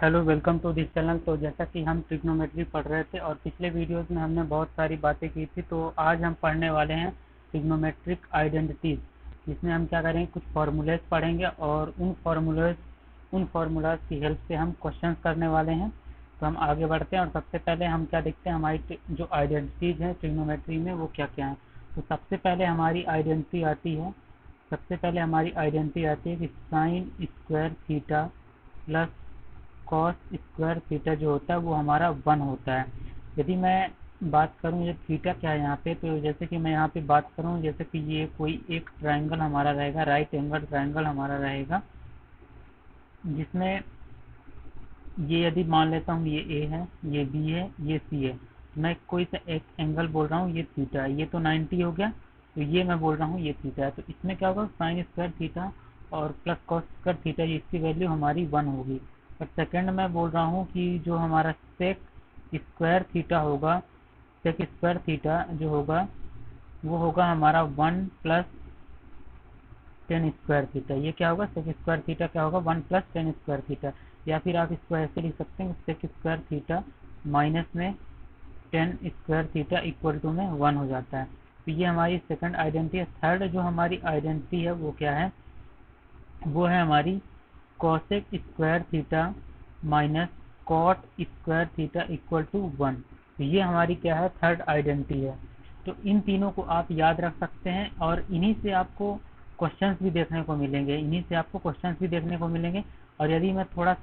Hello, welcome to this channel. तो जैसा कि हम ट्रिग्नोमेट्री पढ़ रहे थे और पिछले वीडियोस में हमने बहुत सारी बातें की थी, तो आज हम पढ़ने वाले हैं ट्रिग्नोमेट्रिक आइडेंटिटीज, जिसमें हम क्या करेंगे, कुछ फार्मूलेज पढ़ेंगे और उन फार्मूलाज की हेल्प से हम क्वेश्चंस करने वाले हैं। तो हम आगे बढ़ते हैं और सबसे पहले हम क्या देखते हैं, हमारी जो आइडेंटिटीज हैं ट्रिग्नोमेट्री में वो क्या क्या है। तो सबसे पहले हमारी आइडेंटिटी आती है कि sign square theta plus cos square theta जो होता है वो हमारा 1 होता है। यदि मैं बात करूं ये थीटा क्या है यहाँ पे, तो जैसे कि मैं यहाँ पे बात करूं, जैसे कि ये कोई एक ट्रायंगल हमारा रहेगा, राइट एंगल ट्रायंगल हमारा रहेगा, जिसमें ये यदि मान लेता हूँ ये ए है, ये बी है, ये सी है। मैं कोई सा एक एंगल बोल रहा हूँ, ये थीटा है, ये तो 90 हो गया, तो ये मैं बोल रहा हूँ ये थीटा है। तो इसमें क्या होगा, साइन स्क्वायर थीटा और प्लस कॉस स्क्वायर थीटा, इसकी वैल्यू हमारी 1 होगी। और सेकंड मैं बोल रहा हूँ कि जो हमारा सेक स्क्वायर थीटा होगा, सेक स्क्वायर थीटा जो होगा वो होगा हमारा 1 प्लस टेन स्क्वायर थीटा। ये क्या होगा, सेक स्क्वायर थीटा क्या होगा, 1 प्लस टेन स्क्वायर थीटा। या फिर आप इसको ऐसे लिख सकते हैं, सेक स्क्वायर थीटा माइनस में tan square theta equal to में 1 हो जाता है। तो ये हमारी सेकंड आइडेंटिटी है। थर्ड जो हमारी आइडेंटिटी है वो क्या है, वो है हमारी cosec square theta minus cot square theta equal to 1। तो ये हमारी क्या है, थर्ड आइडेंटिटी है। तो इन तीनों को आप याद रख सकते हैं और इन्हीं से आपको क्वेश्चंस भी देखने को मिलेंगे। और यदि मैं थोड़ा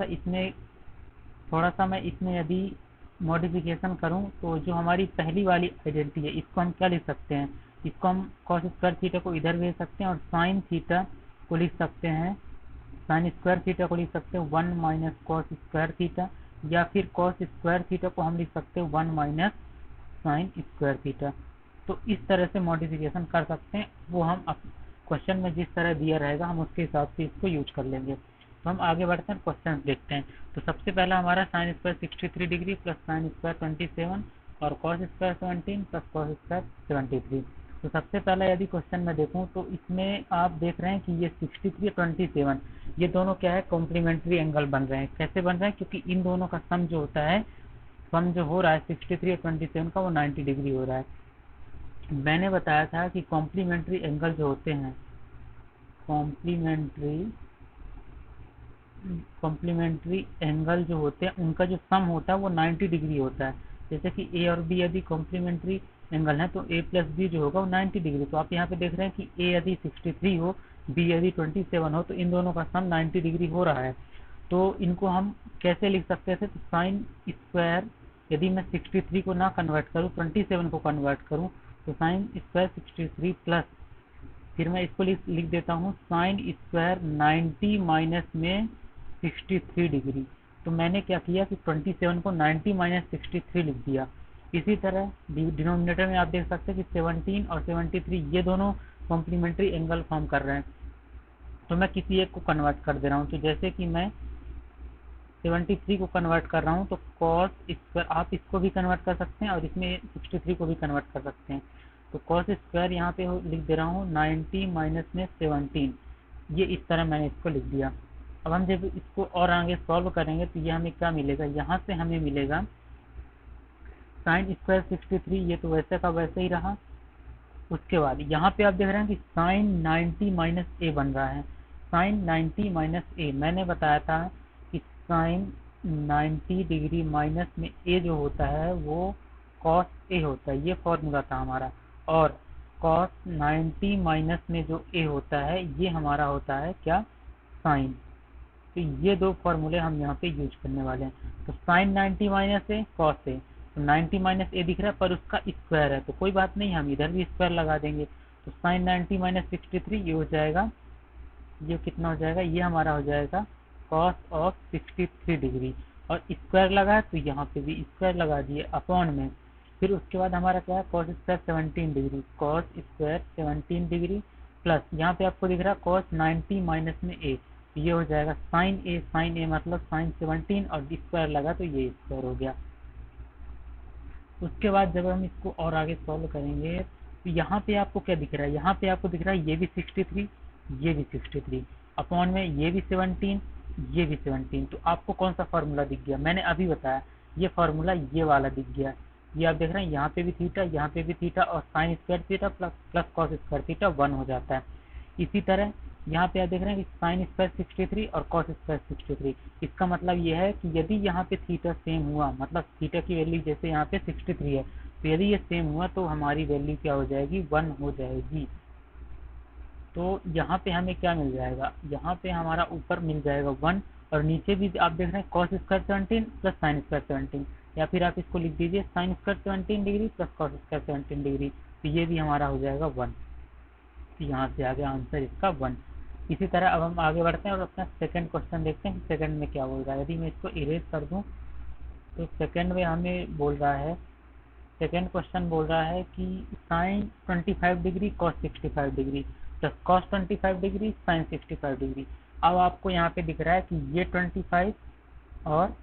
सा मैं इसमें यदि मॉडिफिकेशन करूं, तो जो हमारी पहली वाली आइडेंटिटी है इसको हम क्या लिख सकते हैं, इसको हम कॉस स्क्वायर थीटा को इधर भेज सकते हैं और साइन थीटा को लिख सकते हैं, साइन स्क्वायर थीटा को लिख सकते हैं 1 माइनस कॉस स्क्वायर थीटा, या फिर कॉस स्क्वायर थीटा को हम लिख सकते हैं 1 माइनस साइन स्क्वायर थीटा। तो इस तरह से मॉडिफिकेशन कर सकते हैं, वो हम क्वेश्चन में जिस तरह दिया रहेगा हम उसके हिसाब से इसको यूज कर लेंगे। तो हम आगे बढ़ते हैं, क्वेश्चन देखते हैं। तो सबसे पहला हमारा sine square 63 degree plus sine square 27 और cos square 17 plus cos square 73। तो सबसे पहला यदि क्वेश्चन में देखूं, तो इसमें आप देख रहे हैं कि ये 63 और 27 ये दोनों क्या है, कॉम्प्लीमेंट्री एंगल बन रहे हैं। कैसे बन रहे हैं, क्योंकि इन दोनों का सम जो होता है, सम जो हो रहा है 63 और 27 का, वो 90 डिग्री हो रहा है। मैंने बताया था कि कॉम्प्लीमेंट्री एंगल जो होते हैं, कॉम्प्लीमेंट्री एंगल जो होते हैं उनका जो सम होता है वो 90 डिग्री होता है। जैसे कि ए और बी यदि कॉम्प्लीमेंट्री एंगल है, तो ए प्लस बी जो होगा वो 90 डिग्री। तो आप यहाँ पे देख रहे हैं कि ए यदि 63 हो, बी यदि 27 हो, तो इन दोनों का सम 90 डिग्री हो रहा है। तो इनको हम कैसे लिख सकते थे, तो साइन स्क्वायर, यदि मैं 63 को ना कन्वर्ट करूँ, 27 को कन्वर्ट करूँ, तो साइन स्क्वायर 63 प्लस, फिर मैं इसको लिख देता हूँ साइन स्क्वायर 90 माइनस में 63 डिग्री। तो मैंने क्या किया कि 27 को 90 माइनस 63 लिख दिया। इसी तरह डिनोमिनेटर में आप देख सकते हैं कि 17 और 73 ये दोनों कॉम्प्लीमेंट्री एंगल फॉर्म कर रहे हैं। तो मैं किसी एक को कन्वर्ट कर दे रहा हूँ। तो जैसे कि मैं 73 को कन्वर्ट कर रहा हूँ, तो कॉस स्क्वायर, आप इसको भी कन्वर्ट कर सकते हैं और इसमें 63 को भी कन्वर्ट कर सकते हैं। तो कॉस स्क्वायर यहाँ पे लिख दे रहा हूँ 90 माइनस में 17, ये इस तरह मैंने इसको लिख दिया। अब हम जब इसको और आगे सॉल्व करेंगे तो ये हमें क्या मिलेगा, यहाँ से हमें मिलेगा साइन स्क्वायर 63, ये तो वैसे का वैसे ही रहा। उसके बाद यहाँ पे आप देख रहे हैं कि साइन 90 माइनस ए बन रहा है, साइन 90 माइनस ए। मैंने बताया था कि साइन 90 डिग्री माइनस में ए जो होता है वो कॉस ए होता है, ये फॉर्मूला था हमारा। और कॉस 90 माइनस में जो ए होता है ये हमारा होता है क्या, साइन। तो ये दो फॉर्मूले हम यहाँ पे यूज करने वाले हैं। तो sign 90 minus A cos A, तो 90 माइनस ए दिख रहा है पर उसका स्क्वायर है, तो कोई बात नहीं, हम इधर भी स्क्वायर लगा देंगे। तो साइन 90 माइनस 63 ये हो जाएगा, ये कितना हो जाएगा, ये हमारा हो जाएगा कॉस ऑफ 63 डिग्री। और स्क्वायर लगा है तो यहाँ पे भी स्क्वायर लगा दिए अपॉन में। फिर उसके बाद हमारा क्या है, cos square 17 degree, cos square 17 degree plus यहाँ पे आपको दिख रहा है कॉस 90 माइनस में ए, ये हो जाएगा साइन ए, साइन ए मतलब साइन 17 और स्क्वायर लगा तो ये स्क्वायर हो गया। उसके बाद जब हम इसको और आगे सॉल्व करेंगे, तो यहाँ पे आपको क्या दिख रहा है, यहाँ पे आपको दिख रहा है ये भी 63, ये भी 63 अपॉन में ये भी 17, ये भी 17। तो आपको कौन सा फार्मूला दिख गया? मैंने अभी बताया ये फार्मूला ये वाला दिख गया। ये आप देख रहे हैं यहाँ पे भी थीटा, यहाँ पे भी थीटा, और sign square theta plus cos square theta 1 हो जाता है। इसी तरह यहाँ पे आप देख रहे हैं कि साइन स्क्वायर 63 और कॉस स्क्वायर 63। इसका मतलब ये है कि यदि यहाँ पे थीटा सेम हुआ, मतलब थीटा की वैल्यू जैसे यहाँ पे 63 है, तो यदि ये सेम हुआ तो हमारी वैल्यू क्या हो जाएगी? 1 हो जाएगी। तो यहाँ पे हमें क्या मिल जाएगा? यहाँ पे हमारा ऊपर मिल जाएगा 1, और नीचे भी आप देख रहे हैं cos square 17 plus sine square 17, या फिर आप इसको लिख दीजिए sine square 17 degree plus cos square 17 degree. तो ये भी हमारा हो जाएगा 1। तो यहाँ से आ गया आंसर इसका 1। इसी तरह अब हम आगे बढ़ते हैं और अपना सेकंड क्वेश्चन देखते हैं कि सेकंड में क्या बोल रहा है। यदि मैं इसको इरेज कर दूं तो सेकंड में हमें बोल रहा है, सेकंड क्वेश्चन बोल रहा है कि sine 25 degree cos 65 degree plus cos 25 degree sine 65 degree. अब आपको यहाँ पे दिख रहा है कि ये 25 और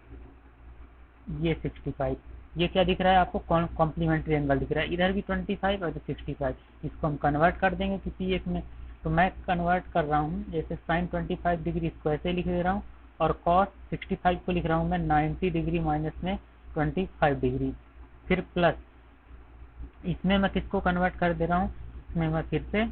ये 65, ये क्या दिख रहा है आपको? कॉम्प्लीमेंट्री एंगल दिख रहा है। इधर भी 25 और 65, इसको हम कन्वर्ट कर देंगे किसी एक में। तो मैं कन्वर्ट कर रहा हूँ, जैसे साइन 25 डिग्री इसको ऐसे लिख दे रहा हूँ, और कॉस 65 को लिख रहा हूँ मैं 90 डिग्री माइनस में 25 डिग्री। फिर प्लस इसमें मैं किसको कन्वर्ट कर दे रहा हूँ? इसमें मैं फिर से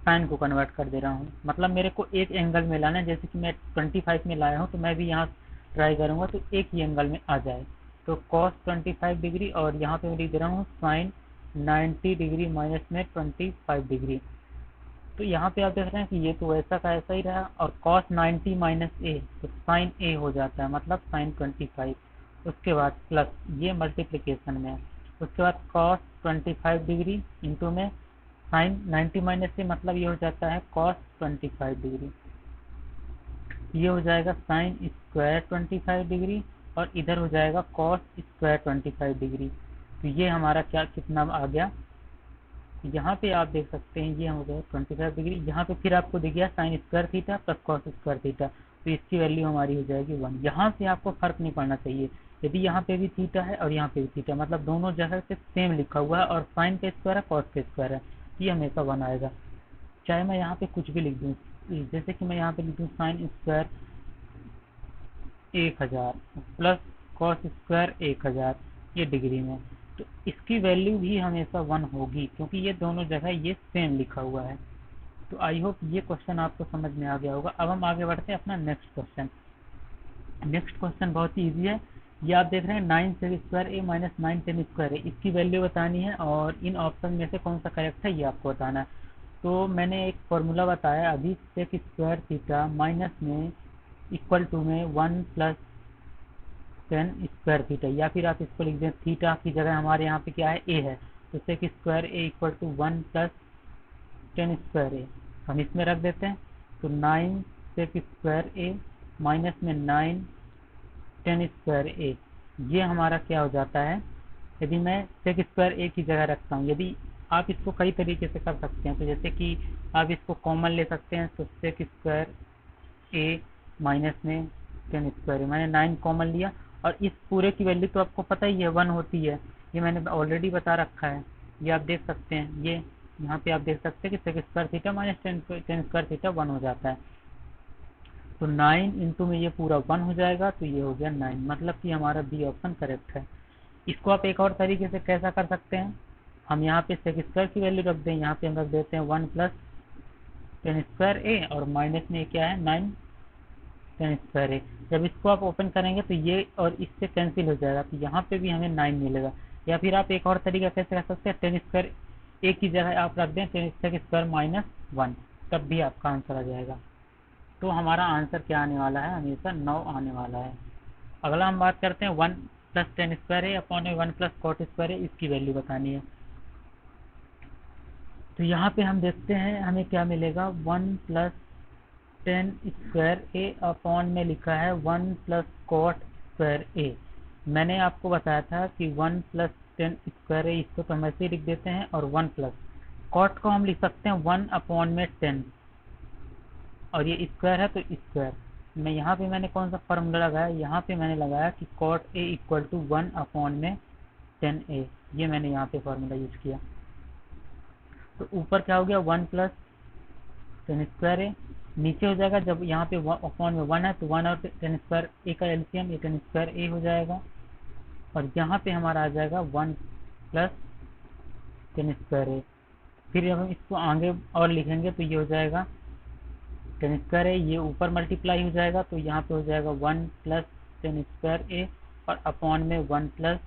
साइन को कन्वर्ट कर दे रहा हूँ। मतलब मेरे को एक एंगल में लाना है, जैसे कि मैं 25 में लाया हूँ तो मैं भी यहाँ ट्राई करूँगा तो एक ही एंगल में आ जाए। तो कॉस 25 डिग्री, और यहाँ पे मैं लिख दे रहा हूँ साइन 90 डिग्री माइनस में 25 डिग्री। तो यहाँ पे आप देख रहे हैं कि ये तो वैसा का ऐसा ही रहा, और कॉस 90 माइनस ए तो साइन ए हो जाता है, मतलब साइन 25। उसके बाद प्लस ये मल्टीप्लिकेशन में है। उसके बाद कॉस 25 डिग्री इंटू में साइन 90 माइनस से, मतलब ये हो जाता है कॉस 25 डिग्री। ये हो जाएगा साइन स्क्वायर 25 डिग्री, और इधर हो जाएगा कॉस स्क्वायर 25 डिग्री। तो ये हमारा क्या कितना आ गया? यहाँ पे आप देख सकते हैं ये हो गया 25 डिग्री। यहाँ पे फिर आपको दिख गया sign square theta plus cos square theta, तो इसकी वैल्यू हमारी हो जाएगी 1। यहाँ से आपको फर्क नहीं पड़ना चाहिए। यदि यहाँ पे भी थीटा है और यहाँ पे भी थीटा, मतलब दोनों जगह पे सेम लिखा हुआ है, और साइन का स्क्वायर है कॉस का स्क्वायर है, ये हमेशा 1 आएगा। चाहे मैं यहाँ पे कुछ भी लिख दूँ, जैसे कि मैं यहाँ पे लिख दूँ sine square 1000 plus cos square 1000, ये डिग्री में, तो इसकी वैल्यू भी हमेशा 1 होगी, क्योंकि ये दोनों जगह ये सेम लिखा हुआ है। तो आई होप ये क्वेश्चन आपको समझ में आ गया होगा। अब हम आगे बढ़ते हैं अपना नेक्स्ट क्वेश्चन। नेक्स्ट क्वेश्चन बहुत ही ईजी है। ये आप देख रहे हैं 9 सेक स्क्वायर ए माइनस 9 टेन स्क्वायर है, इसकी वैल्यू बतानी है, और इन ऑप्शन में से कौन सा करेक्ट है ये आपको बताना है। तो मैंने एक फॉर्मूला बताया अभी, सेक स्क्वायर थीटा माइनस में इक्वल टू में 1 प्लस टेन स्क्वायर थीटा, या फिर आप इसको लिख दें थीटा की जगह हमारे यहाँ पे क्या है? ए है, तो sec square A equal to 1 plus tan square A हम इसमें रख देते हैं। तो 9 सेक स्क्वायर ए माइनस में 9 टेन स्क्वायर ए, ये हमारा क्या हो जाता है? यदि मैं सेक स्क्वायर ए की जगह रखता हूँ, यदि आप इसको कई तरीके से कर सकते हैं, तो जैसे कि आप इसको कॉमन ले सकते हैं, तो सेक स्क्वायर ए माइनस में टेन स्क्वायर ए, मैंने 9 कॉमन लिया, और इस पूरे की वैल्यू तो आपको पता ही है 1 होती है, ये मैंने ऑलरेडी बता रखा है। ये आप देख सकते हैं, ये यहाँ पे आप देख सकते हैं कि sec square theta minus tan square theta 1 हो जाता है। तो 9 इंटू में ये पूरा 1 हो जाएगा, तो ये हो गया 9, मतलब कि हमारा बी ऑप्शन करेक्ट है। इसको आप एक और तरीके से कैसा कर सकते हैं? हम यहाँ पे सेक स्क्वायर की वैल्यू रख दें, यहाँ पे हम रख देते हैं 1 प्लस टेन स्क्वायर ए, और माइनस में क्या है 9 टेन स्क्वायर ए। जब इसको आप ओपन करेंगे तो ये और इससे कैंसिल हो जाएगा, तो यहाँ पे भी हमें 9 मिलेगा। या फिर आप एक और तरीका कैसे कर सकते हैं? टेन स्क्वायर ए की जगह आप रख दें टेन स्क्वायर माइनस 1, तब भी आपका आंसर आ जाएगा। तो हमारा आंसर क्या आने वाला है? हमेशा 9 आने वाला है। अगला हम बात करते हैं 1 प्लस टेन स्क्वायर है अपॉन 1 प्लस कॉट स्क्वायर है, इसकी वैल्यू बतानी है। तो यहाँ पे हम देखते हैं हमें क्या मिलेगा, 1 प्लस टेन स्क्वायर ए अपॉन में लिखा है 1 प्लस कॉट स्क्वायर ए। मैंने आपको बताया था कि 1 प्लस टेन स्क्वायर ए, इसको तो हम ऐसे ही लिख देते हैं, और 1 प्लस कॉट को हम लिख सकते हैं 1 अपॉन में 10, और ये स्क्वायर है तो स्क्वायर। मैं यहाँ पे मैंने कौन सा फॉर्मूला लगाया? यहाँ पे मैंने लगाया कि cot A equal to 1 upon में 10a, ये मैंने यहाँ पे फॉर्मूला यूज किया। तो ऊपर क्या हो गया 1 प्लस टेन स्क्वायर ए, नीचे हो जाएगा जब यहाँ पे अपॉन में 1 है तो 1 और टेन स्क्वायर ए का एलसीएम, ये टेन स्क्वायर ए हो जाएगा, और यहाँ पे हमारा आ जाएगा 1 प्लस टेन स्क्वायर ए। फिर जब हम इसको आगे और लिखेंगे तो ये हो जाएगा टेन स्क्वायर ए, ये ऊपर मल्टीप्लाई हो जाएगा तो यहाँ पे हो जाएगा 1 प्लस टेन स्क्वायर ए और अपॉन में 1 प्लस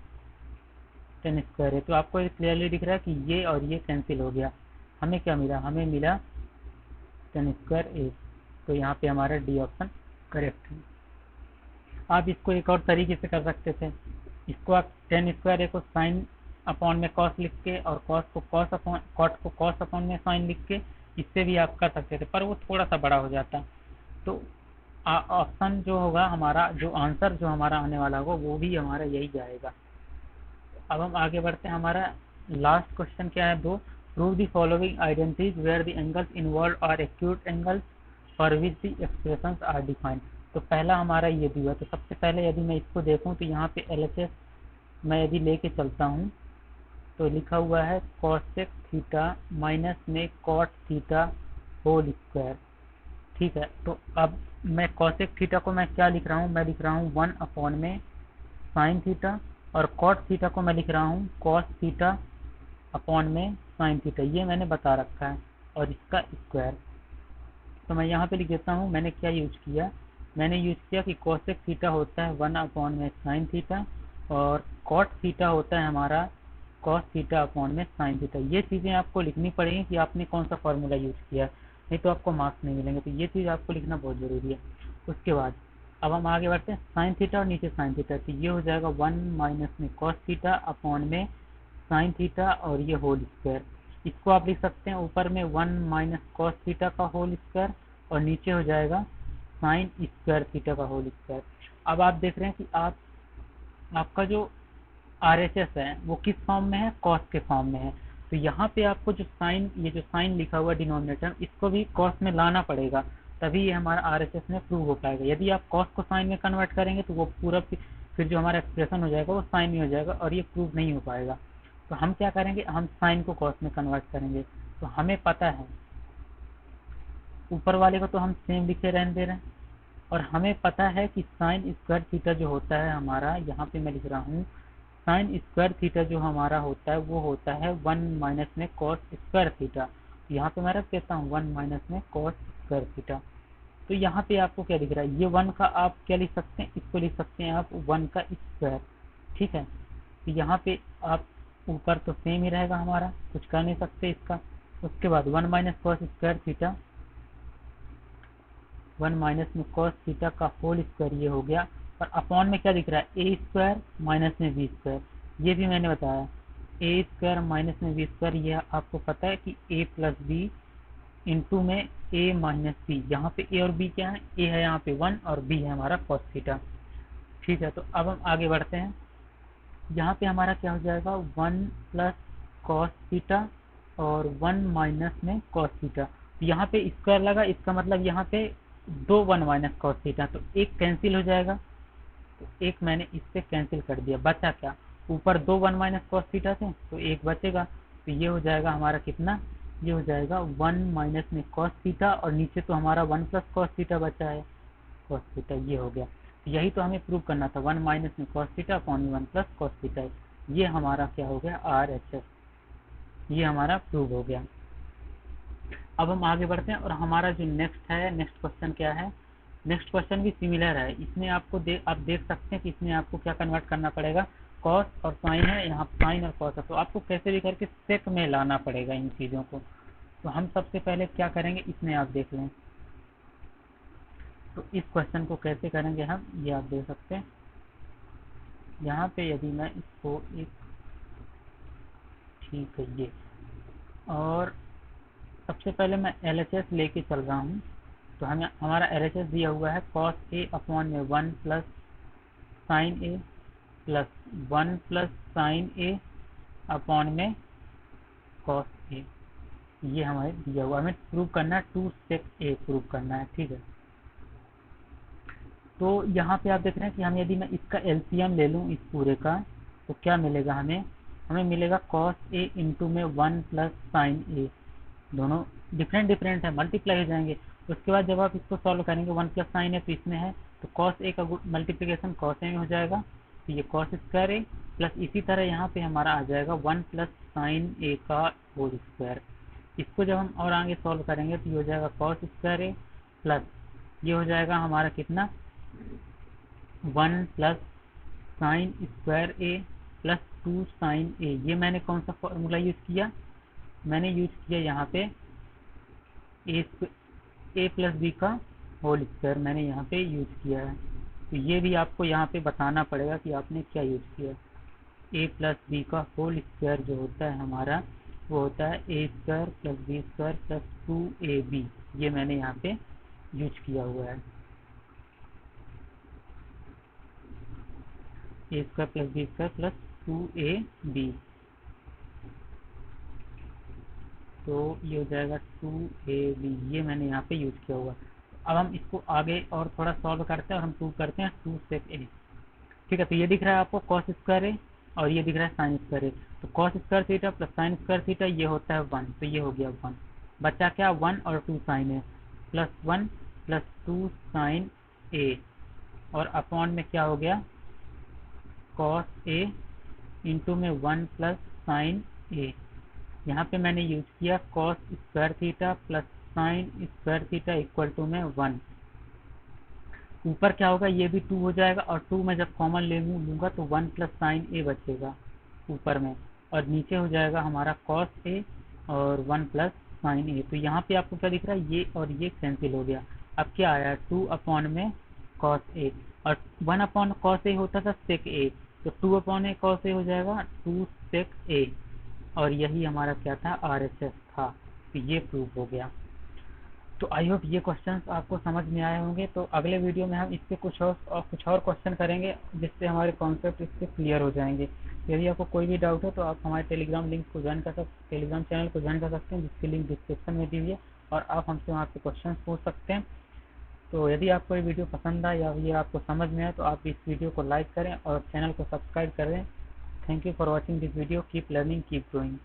टेन स्क्वायर ए। तो आपको ये क्लियरली दिख रहा है कि ये और ये कैंसिल हो गया। हमें क्या मिला, हमें मिला टेन स्क्वायर ए। तो यहाँ पे हमारा डी ऑप्शन करेक्ट है। आप इसको एक और तरीके से कर सकते थे, इसको आप टेन स्क्वायर ए को साइन अपॉन में कॉस लिख के और कॉस को कॉस अपॉन कॉट को कॉस अपॉन में साइन लिख के इससे भी आप कर सकते थे, पर वो थोड़ा सा बड़ा हो जाता। तो ऑप्शन जो होगा हमारा, जो आंसर जो हमारा आने वाला होगा वो भी हमारा यही जाएगा। अब हम आगे बढ़ते हैं। हमारा लास्ट क्वेश्चन क्या है, दो, prove the following identities where the angles involved are acute angles for which the expressions are defined. तो पहला हमारा ये दिया, तो सबसे पहले यदि मैं इसको देखूं तो यहाँ पे एलएचएस मैं यदि लेके चलता हूँ तो लिखा हुआ है कॉसेक थीटा माइनस में कॉट थीटा होल स्क्वायर। ठीक है, तो अब मैं कॉसेक थीटा को मैं क्या लिख रहा हूँ, मैं लिख रहा हूँ 1 अपॉन में साइन थीटा, और कॉट थीटा को मैं लिख रहा हूँ कॉस थीटा अपॉन में साइन थीटा, ये मैंने बता रखा है, और इसका स्क्वायर। तो मैं यहाँ पे लिख देता हूँ मैंने क्या यूज किया, मैंने यूज किया कि कॉसेक थीटा होता है 1 अपॉन में साइन थीटा, और कॉट थीटा होता है हमारा कॉस थीटा अपॉन में साइन थीटा। ये चीज़ें आपको लिखनी पड़ेगी कि आपने कौन सा फॉर्मूला यूज किया, नहीं तो आपको मार्क्स नहीं मिलेंगे। तो ये चीज़ आपको लिखना बहुत ज़रूरी है। उसके बाद अब हम आगे बढ़ते हैं, साइन थीटा और नीचे साइन थीटा, तो ये हो जाएगा 1 माइनस में कॉस थीटा अपॉन में साइन थीटा और ये होल स्क्वायर। इसको आप लिख सकते हैं ऊपर में 1 माइनस कॉस थीटा का होल स्क्वायर और नीचे हो जाएगा साइन स्क्वायर थीटा का होल स्क्वायर। अब आप देख रहे हैं कि आपका जो आरएचएस है वो किस फॉर्म में है, कॉस के फॉर्म में है। तो यहाँ पे आपको जो साइन, ये जो साइन लिखा हुआ डिनोमिनेटर, इसको भी कॉस में लाना पड़ेगा, तभी ये हमारा आरएचएस में प्रूव हो पाएगा। यदि आप कॉस को साइन में कन्वर्ट करेंगे तो वो पूरा फिर जो हमारा एक्सप्रेशन हो जाएगा वो साइन में हो जाएगा और ये प्रूव नहीं हो पाएगा। तो हम क्या करेंगे, हम साइन को कॉस में कन्वर्ट करेंगे। तो हमें पता है, ऊपर वाले को तो हम सेम लिखे रहने दे रहे हैं, और हमें पता है कि साइन स्क्वायर थीटा जो होता है हमारा, यहाँ पे मैं लिख रहा हूँ साइन स्क्वायर थीटा जो हमारा होता है वो होता है 1 माइनस में कॉस स्क्वायर थीटा। यहाँ पे मैं रख देता हूँ 1 माइनस में कॉस स्क्वायर थीटा। तो यहाँ पे आपको क्या दिख रहा है, ये 1 का आप क्या लिख सकते हैं, इसको लिख सकते हैं आप 1 का स्क्वायर। ठीक है, तो यहाँ पे आप ऊपर तो सेम ही रहेगा हमारा, कुछ कर नहीं सकते इसका। उसके बाद 1 minus cos square theta, 1 minus में कॉस थीटा का होल स्क्वायर ये हो गया, और अपॉन में क्या दिख रहा है, ए स्क्वायर माइनस में बी स्क्वायर। ये भी मैंने बताया, ए स्क्वायर माइनस में बी स्क्वायर, ये आपको पता है कि ए प्लस बी इंटू में ए माइनस बी। यहाँ पे ए और बी क्या है, ए है यहाँ पे 1 और बी है हमारा कॉस थीटा। ठीक है, तो अब हम आगे बढ़ते हैं। यहाँ पे हमारा क्या हो जाएगा, 1 प्लस कॉस थीटा और 1 माइनस में कॉस थीटा। तो यहाँ पे स्क्वायर लगा, इसका मतलब यहाँ पे 2 1 माइनस कॉस थीटा, तो एक कैंसिल हो जाएगा। तो एक मैंने इससे कैंसिल कर दिया, बचा क्या, ऊपर 2 1 माइनस कॉस थीटा थे तो एक बचेगा। तो ये हो जाएगा हमारा कितना, ये हो जाएगा 1 माइनस में कॉस थीटा, और नीचे तो हमारा 1 प्लस कॉस थीटा बचा है, कॉस थीटा ये हो गया। तो यही तो हमें प्रूव करना था, 1 माइनस में cos theta upon 1 plus cos theta. ये हमारा क्या हो गया, आर एच एस, ये हमारा प्रूव हो गया। अब हम आगे बढ़ते हैं, और हमारा जो नेक्स्ट है, नेक्स्ट क्वेश्चन क्या है, नेक्स्ट क्वेश्चन भी सिमिलर है। इसमें आपको आप देख सकते हैं कि इसमें आपको क्या कन्वर्ट करना पड़ेगा, कॉस और साइन है, यहाँ साइन और कॉस है, तो आपको कैसे भी करके सेक में लाना पड़ेगा इन चीज़ों को। तो हम सबसे पहले क्या करेंगे, इसमें आप देख लें। तो इस क्वेश्चन को कैसे करेंगे हम, ये आप देख सकते हैं। यहाँ पे यदि मैं इसको एक, ठीक है ये, और सबसे पहले मैं LHS लेके चल रहा हूँ। तो हमें हमारा LHS दिया हुआ है कॉस ए अपॉन में 1 plus sine A plus 1 plus sine A upon में कॉस ए। ये हमारे दिया हुआ, हमें प्रूव करना है 2 sec ए प्रूव करना है। ठीक है, तो यहाँ पे आप देख रहे हैं कि हम यदि मैं इसका LCM ले लूँ इस पूरे का, तो क्या मिलेगा हमें, हमें मिलेगा कॉस ए इंटू में 1 प्लस साइन ए, दोनों डिफरेंट डिफरेंट है, मल्टीप्लाई हो जाएंगे। उसके बाद जब आप इसको सॉल्व करेंगे, वन प्लस साइन ए तो इसमें है, तो कॉस ए का मल्टीप्लीकेशन कॉस ए में हो जाएगा, तो ये कॉस स्क्वायर ए प्लस इसी तरह यहाँ पे हमारा आ जाएगा वन प्लस साइन ए का होल स्क्वायर। इसको जब हम और आगे सॉल्व करेंगे तो ये हो जाएगा कॉस स्क्वायर ए प्लस ये हो जाएगा हमारा कितना, वन प्लस साइन स्क्वायर ए प्लस टू साइन ए। ये मैंने कौन सा फॉर्मूला यूज किया, मैंने यूज किया यहाँ पे ए प्लस बी का होल स्क्वायर मैंने यहाँ पे यूज किया है। तो ये भी आपको यहाँ पे बताना पड़ेगा कि आपने क्या यूज किया। ए प्लस बी का होल स्क्वायर जो होता है हमारा, वो होता है A square plus B square plus two A B. ये मैंने यहाँ पे यूज किया हुआ है, A square plus B square plus two A B. तो ये हो जाएगा टू ए बी, ये मैंने यहाँ पे यूज किया हुआ। अब हम इसको आगे और थोड़ा सॉल्व करते हैं और हम प्रूव करते हैं टू सेक ए। ठीक है, तो ये दिख रहा है आपको कॉस स्क्वायर ए और ये दिख रहा है साइन स्क्वायर ए। तो cos square theta plus sine square theta ये होता है वन, तो ये हो गया वन। बचा क्या, वन और two sine A, plus one plus two sine A और अपॉन में क्या हो गया कॉस ए इंटू में वन प्लस साइन ए। यहाँ पे मैंने यूज किया cos square theta plus sine square theta equal to में वन। ऊपर क्या होगा, ये भी टू हो जाएगा और टू में जब कॉमन ले लूँगा तो वन प्लस साइन ए बचेगा ऊपर में, और नीचे हो जाएगा हमारा कॉस ए और वन प्लस साइन ए। तो यहाँ पे आपको क्या दिख रहा है, ये और ये कैंसिल हो गया। अब क्या आया, टू अपॉन में कॉस ए, और वन अपॉन कॉस ए होता था सेक ए, तो two upon A cos A हो जाएगा टू सेक ए, और यही हमारा क्या था, RHS था। तो ये प्रूव हो गया। तो आई होप ये क्वेश्चंस आपको समझ में आए होंगे। तो अगले वीडियो में हम इससे कुछ और क्वेश्चन करेंगे जिससे हमारे कॉन्सेप्ट इससे क्लियर हो जाएंगे। यदि आपको कोई भी डाउट है तो आप हमारे टेलीग्राम चैनल को ज्वाइन कर सकते हैं, जिसकी लिंक डिस्क्रिप्शन में दी हुई है, और आप हमसे वहाँ पे क्वेश्चन पूछ सकते हैं। तो यदि आपको ये वीडियो पसंद आए या ये आपको समझ में आए तो आप इस वीडियो को लाइक करें और चैनल को सब्सक्राइब करें। Thank you for watching this video. Keep learning, keep growing.